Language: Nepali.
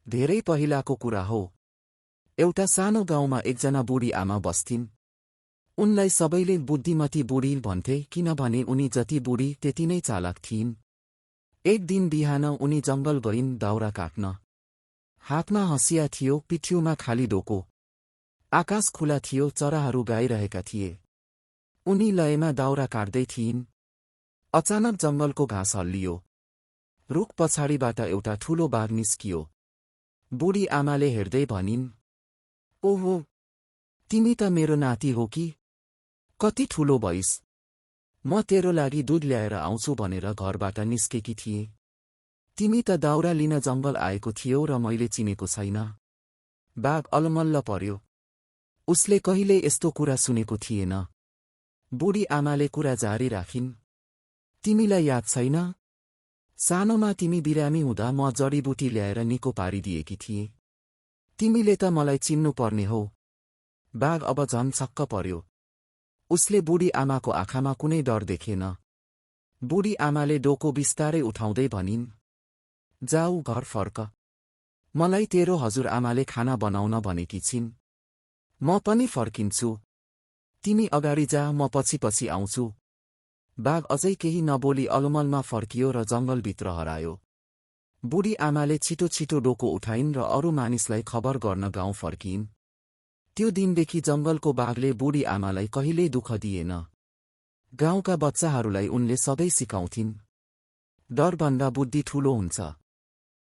धेरै पहिलाको कुरा हो। एउटा सानो गाउँमा एकजना बुढी आमा बस्थिन्। उनलाई सबैले बुद्धिमती बुढी भन्थे किनभने उनी जति बुढी त्यति नै चालाक थिइन्। एक दिन बिहान उनी जङ्गल गइन् दाउरा काट्न। हातमा हँसिया थियो, पिठ्यूमा खाली डोको। आकाश खुला थियो, चराहरू गाइरहेका थिए। उनी लयमा दाउरा काट्दै थिइन्। अचानक जङ्गलको घाँस हल्लियो। रुख पछाडिबाट एउटा ठूलो बाघ निस्कियो। बुढी आमाले हेर्दै भनिन्, ओहो, तिमी त मेरो नाति हो कि? कति ठूलो भइस्। म तेरो लागि दूध ल्याएर आउँछु भनेर घरबाट निस्केकी थिए। तिमी त दाउरा लिन जङ्गल आएको थियौ र मैले चिनेको छैन। बाघ अलमल्ल पर्यो। उसले कहिले यस्तो कुरा सुनेको थिएन। बुढी आमाले कुरा जारी राखिन्, तिमीलाई याद छैन? सानोमा तिमी बिरामी हुँदा म जडीबुटी ल्याएर निको पारिदिएकी थिएँ। तिमीले त मलाई चिन्नु पर्ने हो। बाघ अब झन् छक्क पर्यो। उसले बुढी आमाको आँखामा कुनै डर देखेन। बुढी आमाले डोको बिस्तारै उठाउँदै भनिन्, जाऊ घर फर्क। मलाई तेरो हजुरआमाले खाना बनाउन भनेकी छिन्। म पनि फर्किन्छु। तिमी अगाडि जा, म पछि पछि आउँछु। बाघ अझै केही नबोली अलमलमा फर्कियो र जङ्गलभित्र हरायो। बुढी आमाले छिटो छिटो डोको उठाइन् र अरू मानिसलाई खबर गर्न गाउँ फर्किइन्। त्यो दिनदेखि जङ्गलको बाघले बुढी आमालाई कहिल्यै दुःख दिएन। गाउँका बच्चाहरूलाई उनले सधैँ सिकाउँथिन्, डरभन्दा बुद्धि ठूलो हुन्छ।